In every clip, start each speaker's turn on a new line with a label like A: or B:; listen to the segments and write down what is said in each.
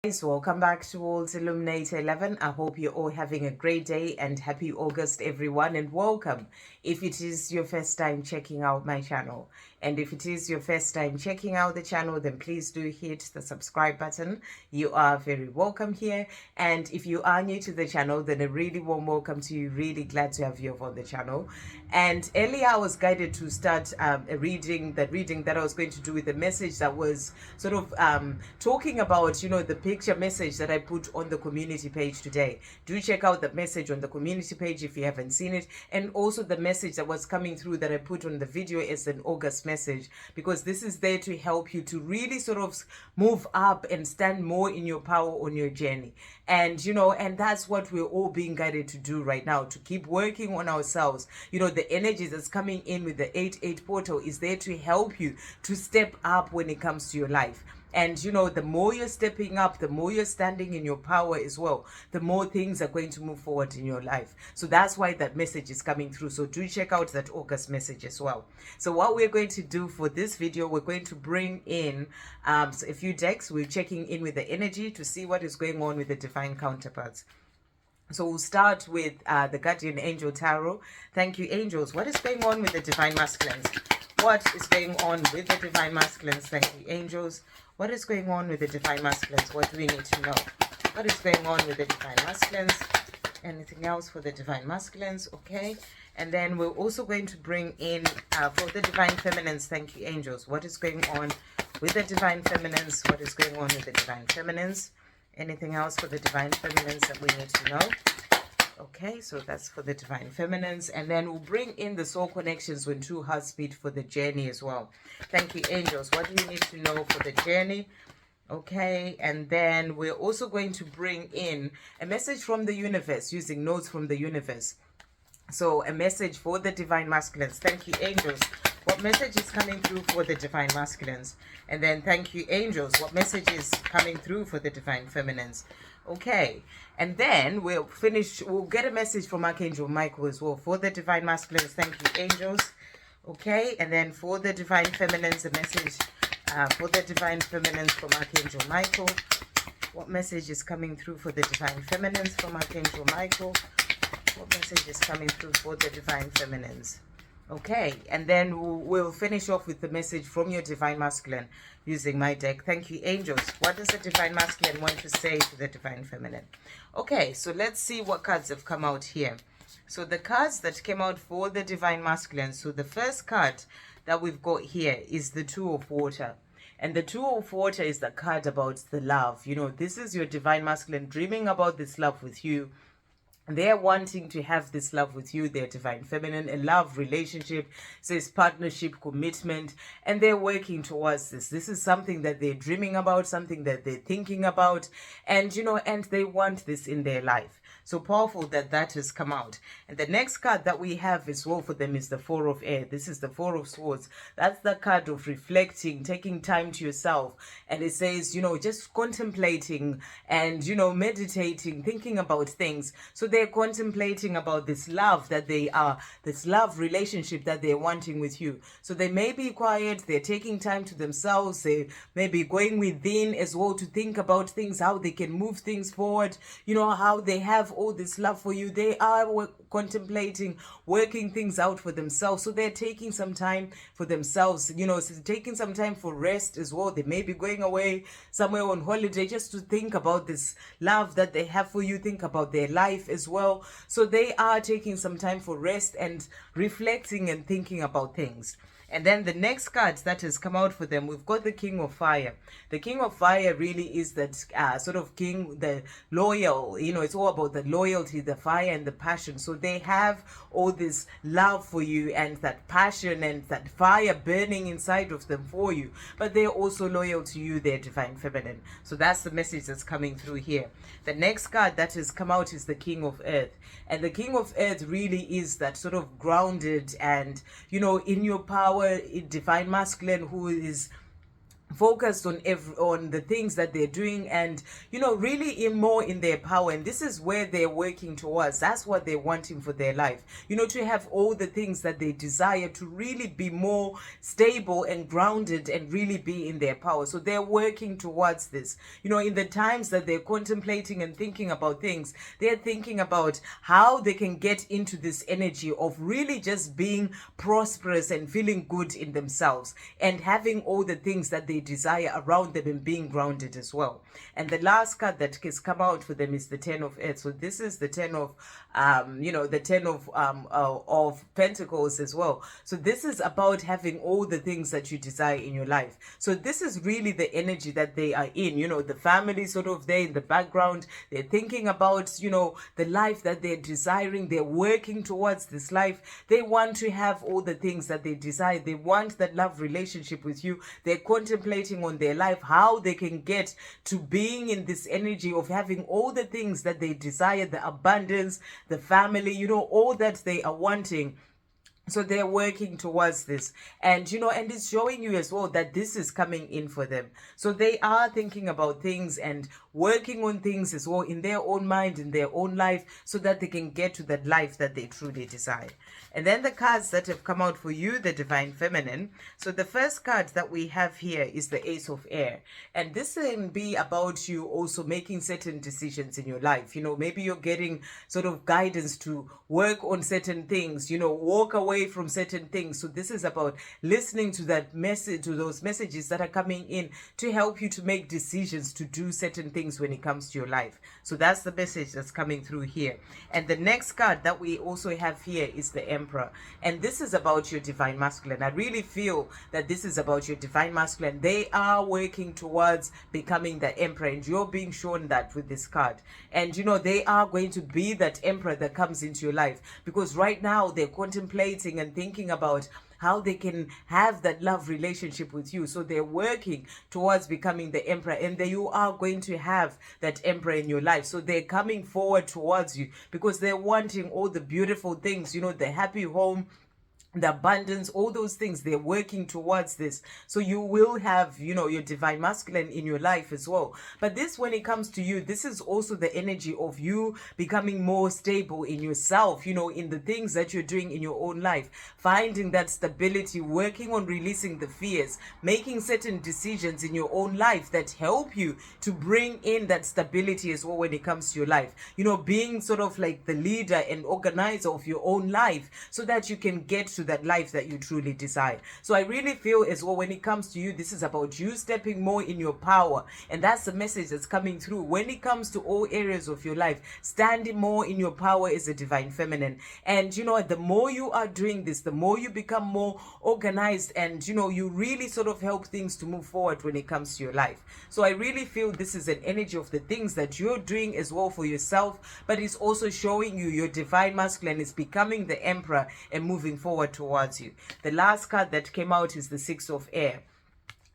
A: Guys, welcome back to World's Illuminator 11. I hope you're all having a great day and happy August, everyone, and welcome if it is your first time checking out my channel. And if it is your first time checking out the channel, then please do hit the subscribe button. You are very welcome here. And if you are new to the channel, then a really warm welcome to you. Really glad to have you on the channel. And earlier I was guided to start a reading that I was going to do with a message that was sort of talking about, the picture message that I put on the community page today. Do check out the message on the community page if you haven't seen it, and also the message that was coming through that I put on the video as an August message, because this is there to help you to really sort of move up and stand more in your power on your journey. And and that's what we're all being guided to do right now, to keep working on ourselves. The energy that's coming in with the 8-8 portal is there to help you to step up when it comes to your life. And the more you're stepping up, the more you're standing in your power as well, the more things are going to move forward in your life. So that's why that message is coming through. So do check out that August message as well. So what we're going to do for this video, we're going to bring in a few decks. We're checking in with the energy to see what is going on with the divine counterparts. So we'll start with the Guardian Angel Tarot. Thank you, angels. What is going on with the divine masculines? What is going on with the divine masculines? Thank you, angels. What is going on with the divine masculines? What do we need to know? What is going on with the divine masculines? Anything else for the divine masculines? Okay. And then we're also going to bring in for the divine feminines. Thank you, angels. What is going on with the divine feminines? What is going on with the divine feminines? Anything else for the divine feminines that we need to know? Okay, so that's for the divine feminines. And then we'll bring in the soul connections when two hearts beat for the journey as well. Thank you, angels. What do you need to know for the journey? Okay, and then we're also going to bring in a message from the universe using notes from the universe. So a message for the divine masculines. Thank you, angels. What message is coming through for the divine masculines? And then thank you, angels. What message is coming through for the divine feminines? Okay, and then we'll get a message from Archangel Michael as well for the divine masculines. Thank you, angels. Okay, and then for the divine feminines, a message for the divine feminines from Archangel Michael. What message is coming through for the divine feminines from Archangel Michael? What message is coming through for the divine feminines? Okay, and then we'll finish off with the message from your divine masculine using my deck. Thank you, angels. What does the divine masculine want to say to the divine feminine? Okay, so let's see what cards have come out here. So the cards that came out for the divine masculine. So the first card that we've got here is the Two of Water. And the Two of Water is the card about the love. This is your divine masculine dreaming about this love with you. They're wanting to have this love with you, their divine feminine, a love relationship, says partnership, commitment, and they're working towards this. This is something that they're dreaming about, something that they're thinking about, and and they want this in their life. So powerful that has come out. And the next card that we have as well for them is the Four of Air. This is the Four of Swords. That's the card of reflecting, taking time to yourself. And it says, just contemplating and, meditating, thinking about things. So they're contemplating about this love this love relationship that they're wanting with you. So they may be quiet. They're taking time to themselves. They may be going within as well to think about things, how they can move things forward, how they have all this love for you. They are contemplating, working things out for themselves. So they're taking some time for themselves, taking some time for rest as well. They may be going away somewhere on holiday just to think about this love that they have for you, think about their life as well. So they are taking some time for rest and reflecting and thinking about things. And then the next card that has come out for them, we've got the King of Fire. The King of Fire really is that sort of king, the loyal, it's all about the loyalty, the fire and the passion. So they have all this love for you and that passion and that fire burning inside of them for you. But they're also loyal to you, their divine feminine. So that's the message that's coming through here. The next card that has come out is the King of Earth. And the King of Earth really is that sort of grounded and, in your power, divine masculine who is focused on the things that they're doing, and really more in their power. And this is where they're working towards. That's what they're wanting for their life, to have all the things that they desire, to really be more stable and grounded and really be in their power. So they're working towards this. In the times that they're contemplating and thinking about things, they're thinking about how they can get into this energy of really just being prosperous and feeling good in themselves, and having all the things that they desire around them, and being grounded as well. And the last card that has come out for them is the 10 of Earth. So this is the 10 of the 10 of Pentacles as well. So this is about having all the things that you desire in your life. So this is really the energy that they are in. The family sort of there in the background, they're thinking about the life that they're desiring. They're working towards this life. They want to have all the things that they desire. They want that love relationship with you. They're contemplating on their life, how they can get to being in this energy of having all the things that they desire, the abundance, the family, all that they are wanting. So they're working towards this, and and it's showing you as well that this is coming in for them. So they are thinking about things and working on things as well in their own mind, in their own life, so that they can get to that life that they truly desire. And then the cards that have come out for you, the Divine Feminine. So the first card that we have here is the Ace of Air. And this can be about you also making certain decisions in your life. Maybe you're getting sort of guidance to work on certain things, walk away from certain things. So this is about listening to that message, to those messages that are coming in to help you to make decisions to do certain things when it comes to your life. So that's the message that's coming through here. And the next card that we also have here is the Emperor. And this is about your Divine Masculine. I really feel that this is about your Divine Masculine. They are working towards becoming the Emperor, and you're being shown that with this card. And they are going to be that Emperor that comes into your life, because right now they're contemplating and thinking about how they can have that love relationship with you. So they're working towards becoming the Emperor, and then you are going to have that Emperor in your life. So they're coming forward towards you because they're wanting all the beautiful things, the happy home, the abundance, all those things. They're working towards this. So you will have, your Divine Masculine in your life as well. But this, when it comes to you, this is also the energy of you becoming more stable in yourself, in the things that you're doing in your own life, finding that stability, working on releasing the fears, making certain decisions in your own life that help you to bring in that stability as well when it comes to your life, being sort of like the leader and organizer of your own life, so that you can get to that life that you truly desire. So I really feel as well, when it comes to you, this is about you stepping more in your power. And that's the message that's coming through when it comes to all areas of your life, standing more in your power as a Divine Feminine. And the more you are doing this, the more you become more organized, and you really sort of help things to move forward when it comes to your life. So I really feel this is an energy of the things that you're doing as well for yourself, but it's also showing you your Divine Masculine is becoming the Emperor and moving forward towards you. The last card that came out is the Six of Air.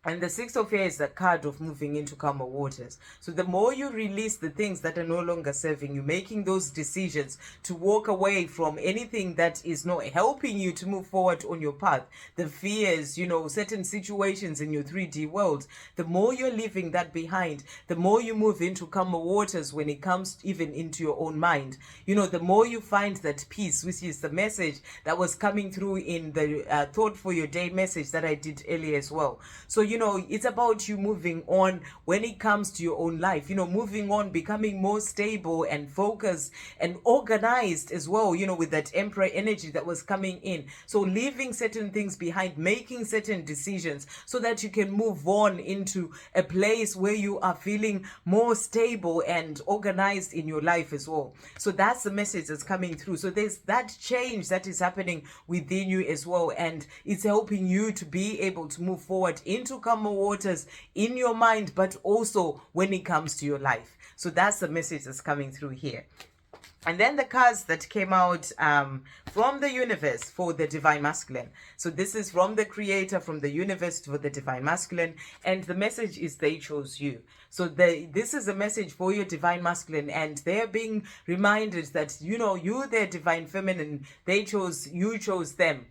A: And the Six of Air is the card of moving into calmer waters. So the more you release the things that are no longer serving you, making those decisions to walk away from anything that is not helping you to move forward on your path, the fears, certain situations in your 3D world, the more you're leaving that behind, the more you move into calmer waters when it comes even into your own mind, the more you find that peace, which is the message that was coming through in the Thought for Your Day message that I did earlier as well. So, it's about you moving on when it comes to your own life, moving on, becoming more stable and focused and organized as well, with that Emperor energy that was coming in. So leaving certain things behind, making certain decisions so that you can move on into a place where you are feeling more stable and organized in your life as well. So that's the message that's coming through. So there's that change that is happening within you as well, and it's helping you to be able to move forward into calmer waters in your mind, but also when it comes to your life. So that's the message that's coming through here. And then the cards that came out from the universe for the divine masculine. So this is from the creator, from the universe for the divine masculine. And the message is they chose you. So this is a message for your divine masculine. And they're being reminded that, you, their divine feminine, you chose them,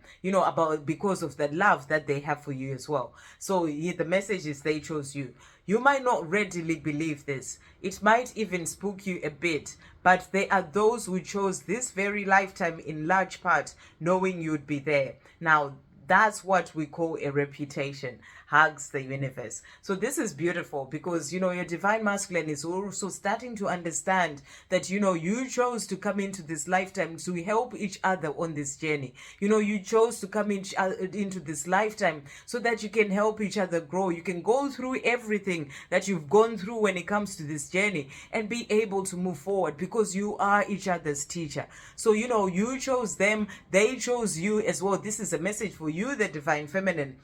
A: because of the love that they have for you as well. So the message is they chose you. You might not readily believe this. It might even spook you a bit, but there are those who chose this very lifetime in large part knowing you'd be there. Now, that's what we call a reputation. Hugs the universe. So this is beautiful because, your divine masculine is also starting to understand that, you chose to come into this lifetime to help each other on this journey. You chose to come into this lifetime so that you can help each other grow. You can go through everything that you've gone through when it comes to this journey and be able to move forward because you are each other's teacher. So, you chose them, they chose you as well. This is a message for you, the divine feminine,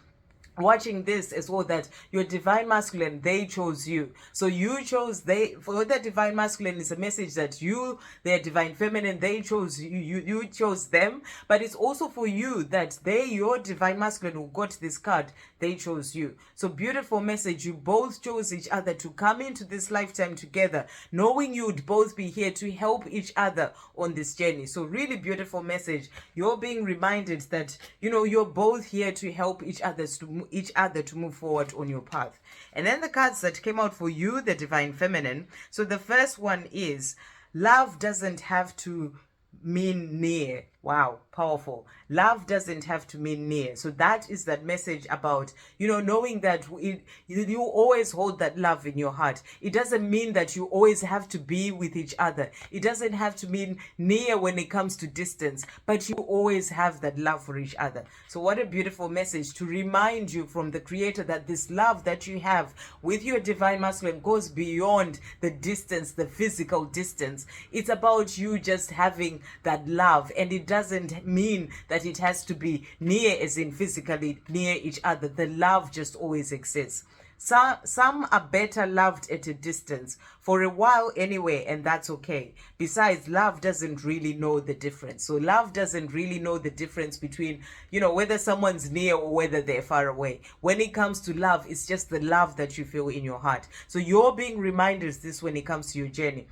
A: watching this as well, that your divine masculine, they chose you. So you chose for the divine masculine is a message that you, their divine feminine, they chose you chose them. But it's also for you that your divine masculine who got this card, they chose you. So beautiful message. You both chose each other to come into this lifetime together, knowing you'd both be here to help each other on this journey. So really beautiful message. You're being reminded that, you're both here to help each other to move forward on your path. And then the cards that came out for you, the divine feminine. So the first one is love doesn't have to mean near. Wow, powerful. Love doesn't have to mean near. So that is that message about, knowing that you always hold that love in your heart. It doesn't mean that you always have to be with each other. It doesn't have to mean near when it comes to distance, but you always have that love for each other. So what a beautiful message to remind you from the creator that this love that you have with your divine masculine goes beyond the distance, the physical distance. It's about you just having that love, and it doesn't mean that it has to be near as in physically near each other. The love just always exists. Some are better loved at a distance for a while anyway, and that's okay. Besides, love doesn't really know the difference. So love doesn't really know the difference between, whether someone's near or whether they're far away. When it comes to love, it's just the love that you feel in your heart. So you're being reminded of this when it comes to your journey.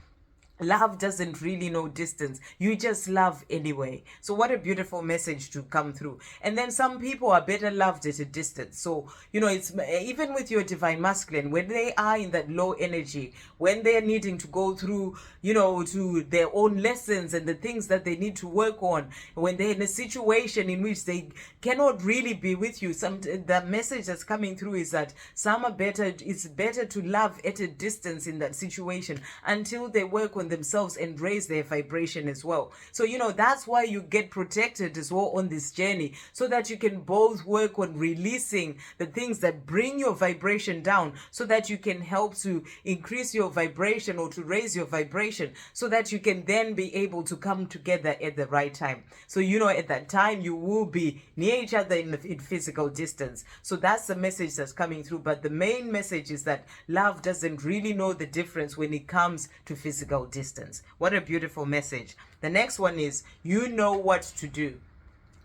A: Love doesn't really know distance. You just love anyway. So what a beautiful message to come through. And then some people are better loved at a distance. So, it's even with your divine masculine, when they are in that low energy, when they're needing to go through, to their own lessons and the things that they need to work on, when they're in a situation in which they cannot really be with you, the message that's coming through is that it's better to love at a distance in that situation until they work on themselves and raise their vibration as well. So that's why you get protected as well on this journey, so that you can both work on releasing the things that bring your vibration down, so that you can help to increase your vibration or to raise your vibration, so that you can then be able to come together at the right time. So at that time you will be near each other in physical distance. So that's the message that's coming through. But the main message is that love doesn't really know the difference when it comes to physical distance. What a beautiful message. The next one is you know what to do.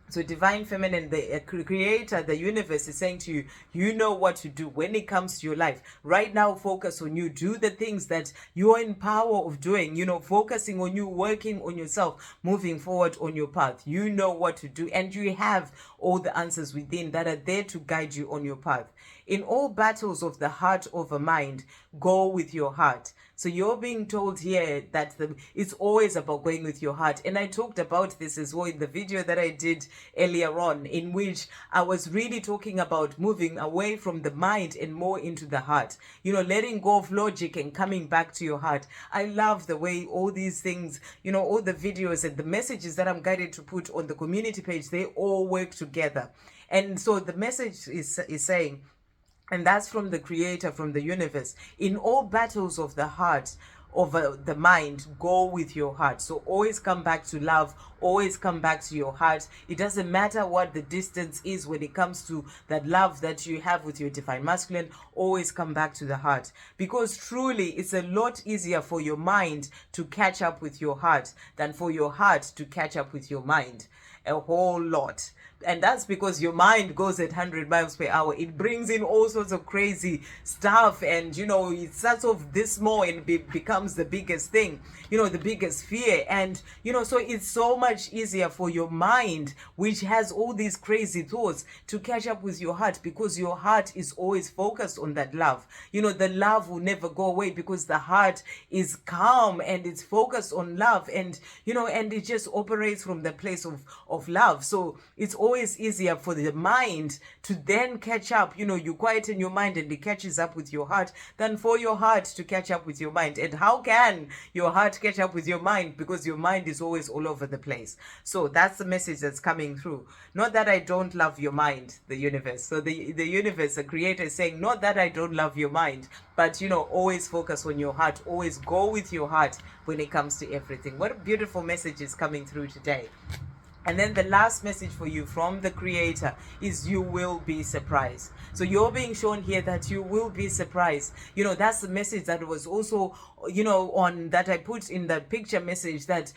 A: So divine feminine, the creator, the universe is saying to you, you know what to do when it comes to your life. Right now, focus on you. Do the things that you are in power of doing, focusing on you, working on yourself, moving forward on your path. You know what to do, and you have all the answers within that are there to guide you on your path. In all battles of the heart over mind, go with your heart. So you're being told here that it's always about going with your heart. And I talked about this as well in the video that I did earlier on, in which I was really talking about moving away from the mind and more into the heart. Letting go of logic and coming back to your heart. I love the way all these things, all the videos and the messages that I'm guided to put on the community page, they all work together. And so the message is saying, and that's from the creator, from the universe, in all battles of the heart, over the mind, go with your heart. So always come back to love, always come back to your heart. It doesn't matter what the distance is when it comes to that love that you have with your divine masculine. Always come back to the heart, because truly it's a lot easier for your mind to catch up with your heart than for your heart to catch up with your mind. A whole lot. And that's because your mind goes at 100 miles per hour. It brings in all sorts of crazy stuff, and it starts off this small and becomes the biggest thing, the biggest fear. And so it's so much easier for your mind, which has all these crazy thoughts, to catch up with your heart, because your heart is always focused on that love. The love will never go away, because the heart is calm and it's focused on love, and and it just operates from the place of love. So it's always easier for the mind to then catch up. You quieten your mind and it catches up with your heart, than for your heart to catch up with your mind. And how can your heart catch up with your mind? Because your mind is always all over the place. So that's the message that's coming through. Not that I don't love your mind, the universe. So the universe, the creator, is saying, not that I don't love your mind, but always focus on your heart. Always go with your heart when it comes to everything. What a beautiful message is coming through today. And then the last message for you from the creator is, you will be surprised. So you're being shown here that you will be surprised. That's the message that was also, on that I put in the picture message, that,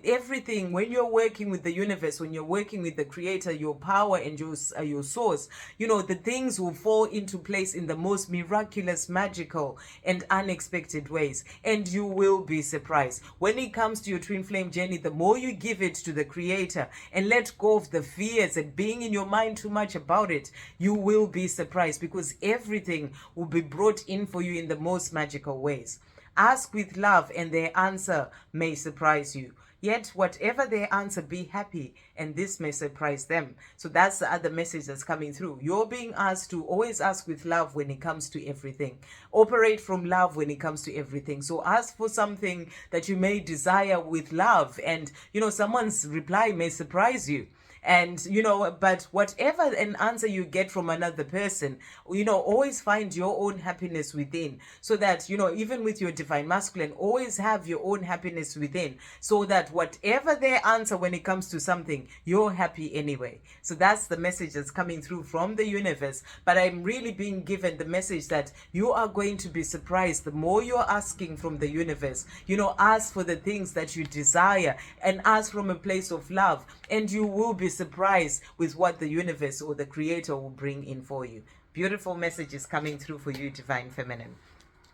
A: everything, when you're working with the universe, when you're working with the creator, your power and your source, the things will fall into place in the most miraculous, magical and unexpected ways. And you will be surprised. When it comes to your twin flame journey, the more you give it to the creator and let go of the fears and being in your mind too much about it, you will be surprised, because everything will be brought in for you in the most magical ways. Ask with love, and their answer may surprise you. Yet whatever their answer, be happy, and this may surprise them. So that's the other message that's coming through. You're being asked to always ask with love when it comes to everything. Operate from love when it comes to everything. So ask for something that you may desire with love, and someone's reply may surprise you. And but whatever an answer you get from another person, always find your own happiness within, so that even with your divine masculine, always have your own happiness within, so that whatever their answer when it comes to something, you're happy anyway. So that's the message that's coming through from the universe. But I'm really being given the message that you are going to be surprised the more you're asking from the universe. Ask for the things that you desire, and ask from a place of love, and you will be surprised with what the universe or the creator will bring in for you. Beautiful messages coming through for you, divine feminine.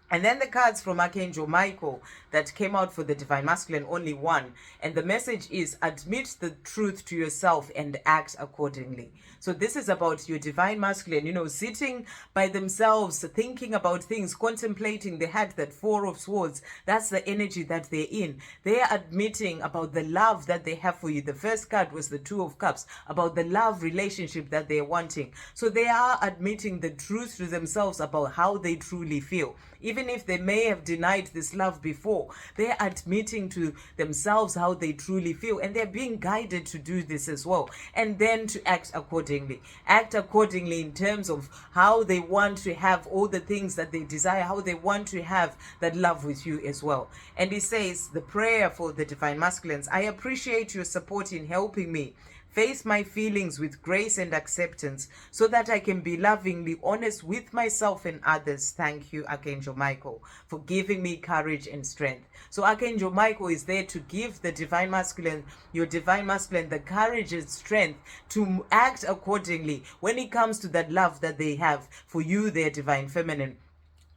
A: And then the cards from Archangel Michael that came out for the divine masculine, only one. And the message is, admit the truth to yourself and act accordingly. So this is about your divine masculine, sitting by themselves, thinking about things, contemplating. They had that Four of Swords. That's the energy that they're in. They are admitting about the love that they have for you. The first card was the Two of Cups, about the love relationship that they're wanting. So they are admitting the truth to themselves about how they truly feel. Even if they may have denied this love before, they're admitting to themselves how they truly feel, and they're being guided to do this as well, and then to act accordingly. Act accordingly in terms of how they want to have all the things that they desire, how they want to have that love with you as well. And he says, the prayer for the divine masculines: I appreciate your support in helping me face my feelings with grace and acceptance, so that I can be lovingly honest with myself and others. Thank you, Archangel Michael, for giving me courage and strength. So Archangel Michael is there to give the divine masculine, your divine masculine, the courage and strength to act accordingly when it comes to that love that they have for you, their divine feminine.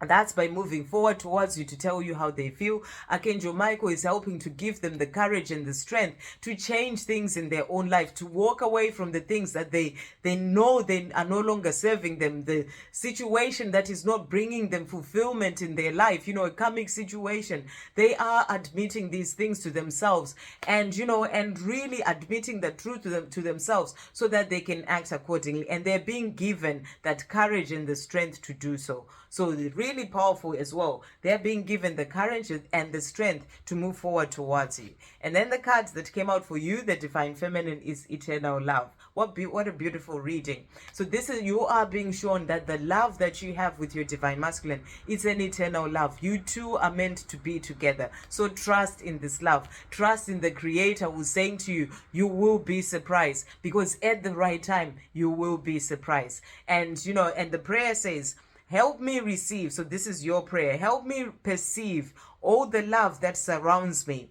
A: And that's by moving forward towards you to tell you how they feel. Archangel Michael is helping to give them the courage and the strength to change things in their own life, to walk away from the things that they know they are no longer serving them, the situation that is not bringing them fulfillment in their life, a karmic situation. They are admitting these things to themselves, and and really admitting the truth to themselves, so that they can act accordingly, and they're being given that courage and the strength to do so. So really really powerful as well. They're being given the courage and the strength to move forward towards you. And then the cards that came out for you, the Divine Feminine, is Eternal Love. What a beautiful reading. So this is, you are being shown that the love that you have with your Divine Masculine is an eternal love. You two are meant to be together. So trust in this love. Trust in the Creator who's saying to you, you will be surprised, because at the right time, you will be surprised. And, and the prayer says, help me receive. So this is your prayer. Help me perceive all the love that surrounds me,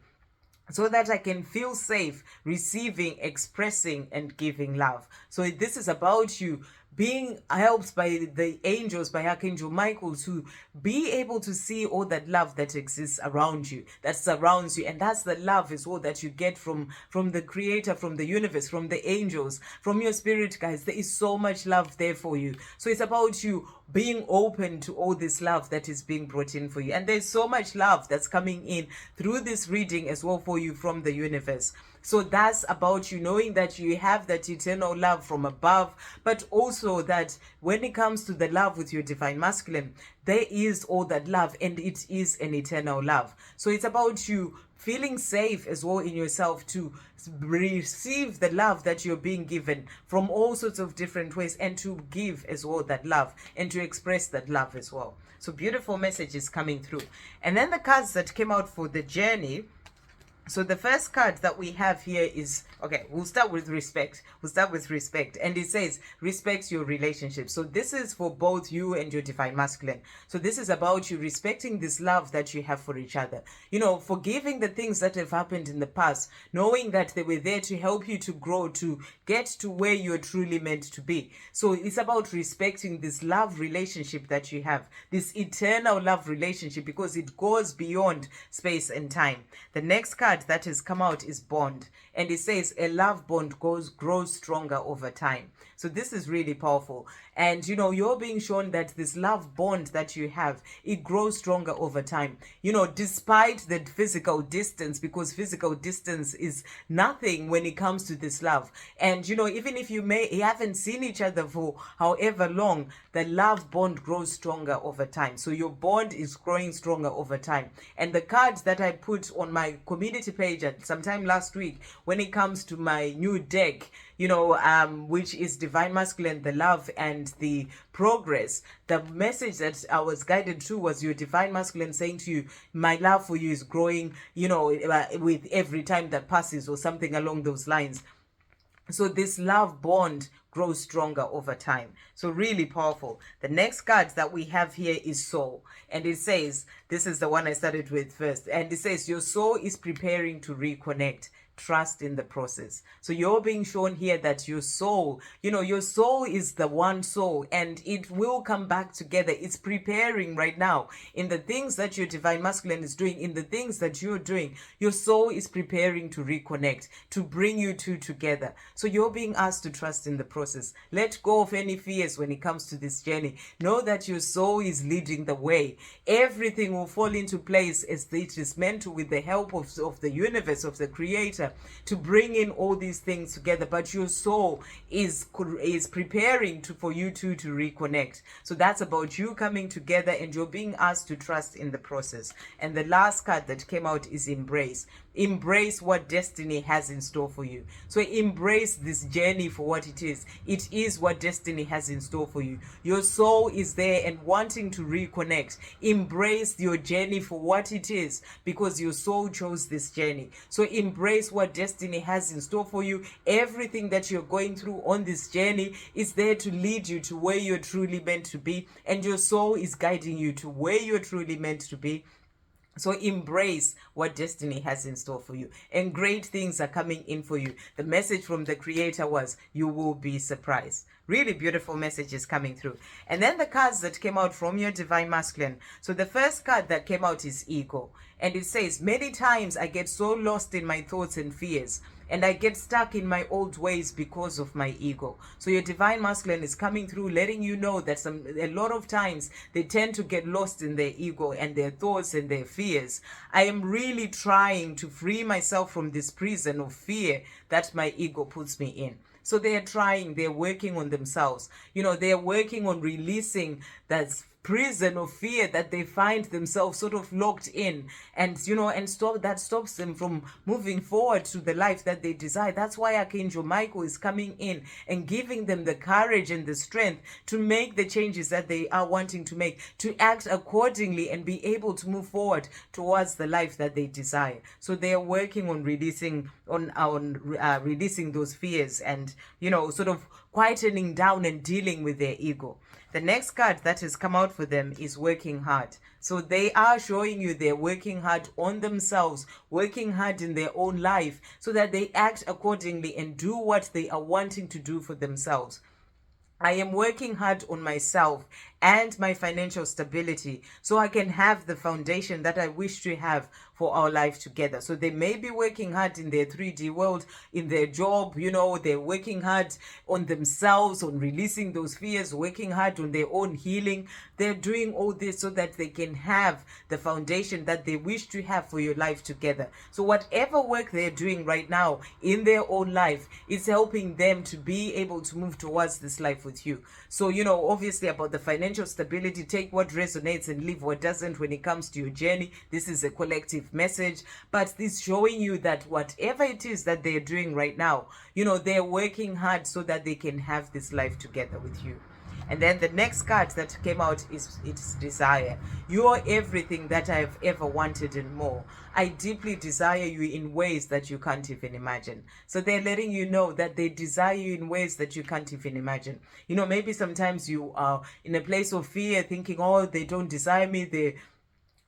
A: so that I can feel safe receiving, expressing, and giving love. So this is about you being helped by the angels, by Archangel Michael, to be able to see all that love that exists around you, that surrounds you. And that's the love as well that you get from the Creator, from the universe, from the angels, from your spirit guides. There is so much love there for you. So it's about you being open to all this love that is being brought in for you. And there's so much love that's coming in through this reading as well for you from the universe. So that's about you knowing that you have that eternal love from above, but also that when it comes to the love with your Divine Masculine, there is all that love, and it is an eternal love. So it's about you feeling safe as well in yourself to receive the love that you're being given from all sorts of different ways, and to give as well that love, and to express that love as well. So beautiful messages coming through. And then the cards that came out for the journey. So the first card that we have here is, okay, we'll start with respect. And it says, respect your relationship. So this is for both you and your Divine Masculine. So this is about you respecting this love that you have for each other. Forgiving the things that have happened in the past, knowing that they were there to help you to grow, to get to where you're truly meant to be. So it's about respecting this love relationship that you have, this eternal love relationship, because it goes beyond space and time. The next card that has come out is bond, and it says a love bond grows stronger over time. So this is really powerful. And you're being shown that this love bond that you have, it grows stronger over time, despite the physical distance, because physical distance is nothing when it comes to this love. And even if you haven't seen each other for however long, the love bond grows stronger over time. So your bond is growing stronger over time. And the cards that I put on my community page at sometime last week, when it comes to my new deck, which is Divine Masculine, the love and the progress, the message that I was guided to was your Divine Masculine saying to you, my love for you is growing, with every time that passes, or something along those lines. So this love bond grows stronger over time. So really powerful. The next card that we have here is soul. And it says, this is the one I started with first. And it says, your soul is preparing to reconnect. Trust in the process. So you're being shown here that your soul, your soul is the one soul, and it will come back together. It's preparing right now in the things that your Divine Masculine is doing, in the things that you're doing. Your soul is preparing to reconnect, to bring you two together. So you're being asked to trust in the process. Let go of any fears when it comes to this journey. Know that your soul is leading the way. Everything will fall into place as it is meant to, with the help of the universe, of the Creator, to bring in all these things together. But your soul is preparing for you two to reconnect. So that's about you coming together, and you're being asked to trust in the process. And the last card that came out is embrace. Embrace what destiny has in store for you. So embrace this journey for what it is. It is what destiny has in store for you. Your soul is there and wanting to reconnect. Embrace your journey for what it is, because your soul chose this journey. So embrace what destiny has in store for you. Everything that you're going through on this journey is there to lead you to where you're truly meant to be, and your soul is guiding you to where you're truly meant to be. So embrace what destiny has in store for you, and great things are coming in for you. The message from the Creator was, you will be surprised. Really beautiful messages coming through. And then the cards that came out from your Divine Masculine. So the first card that came out is ego. And it says, many times I get so lost in my thoughts and fears, and I get stuck in my old ways because of my ego. So your Divine Masculine is coming through, letting you know that a lot of times they tend to get lost in their ego and their thoughts and their fears. I am really trying to free myself from this prison of fear that my ego puts me in. So they're working on themselves. They're working on releasing that prison of fear that they find themselves sort of locked in, and that stops them from moving forward to the life that they desire. That's why Archangel Michael is coming in and giving them the courage and the strength to make the changes that they are wanting to make, to act accordingly and be able to move forward towards the life that they desire. So they are working on releasing those fears, and sort of quietening down and dealing with their ego. The next card that has come out for them is working hard. So they are showing you they're working hard on themselves, working hard in their own life, so that they act accordingly and do what they are wanting to do for themselves. I am working hard on myself and my financial stability so I can have the foundation that I wish to have for our life together. So they may be working hard in their 3D world, in their job, they're working hard on themselves, on releasing those fears, working hard on their own healing. They're doing all this so that they can have the foundation that they wish to have for your life together. So whatever work they're doing right now in their own life is helping them to be able to move towards this life with you. So, obviously about the financial stability, take what resonates and leave what doesn't when it comes to your journey. This is a collective message, but this showing you that whatever it is that they're doing right now, they're working hard so that they can have this life together with you. And then the next card that came out is it's desire. You are everything that I have ever wanted and more. I deeply desire you in ways that you can't even imagine. So they're letting you know that they desire you in ways that you can't even imagine. Maybe sometimes you are in a place of fear thinking, oh, they don't desire me, they're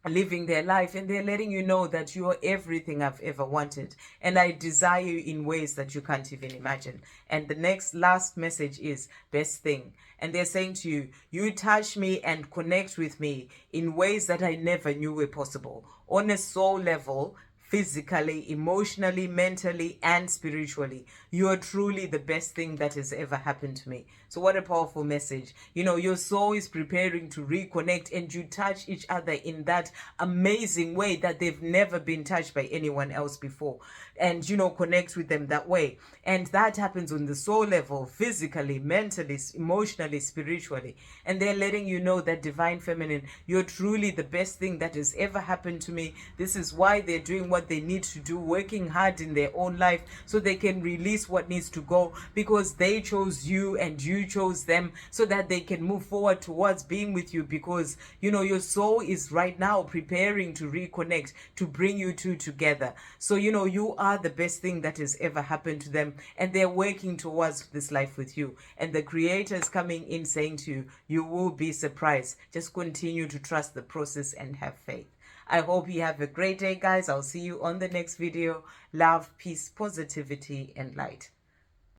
A: living their life, and they're letting you know that you are everything I've ever wanted, and I desire you in ways that you can't even imagine. And the last message is best thing, and they're saying to you, you touch me and connect with me in ways that I never knew were possible, on a soul level, physically, emotionally, mentally, and spiritually. You are truly the best thing that has ever happened to me. So what a powerful message. Your soul is preparing to reconnect, and you touch each other in that amazing way that they've never been touched by anyone else before, and connect with them that way. And that happens on the soul level, physically, mentally, emotionally, spiritually. And they're letting you know that divine feminine, you're truly the best thing that has ever happened to me. This is why they're doing what they need to do, working hard in their own life so they can release what needs to go, because they chose you and you chose them, so that they can move forward towards being with you, because your soul is right now preparing to reconnect, to bring you two together. So you are the best thing that has ever happened to them, and they're working towards this life with you. And the Creator is coming in saying to you, you will be surprised. Just continue to trust the process and have faith. I hope you have a great day, guys. I'll see you on the next video. Love, peace, positivity, and light.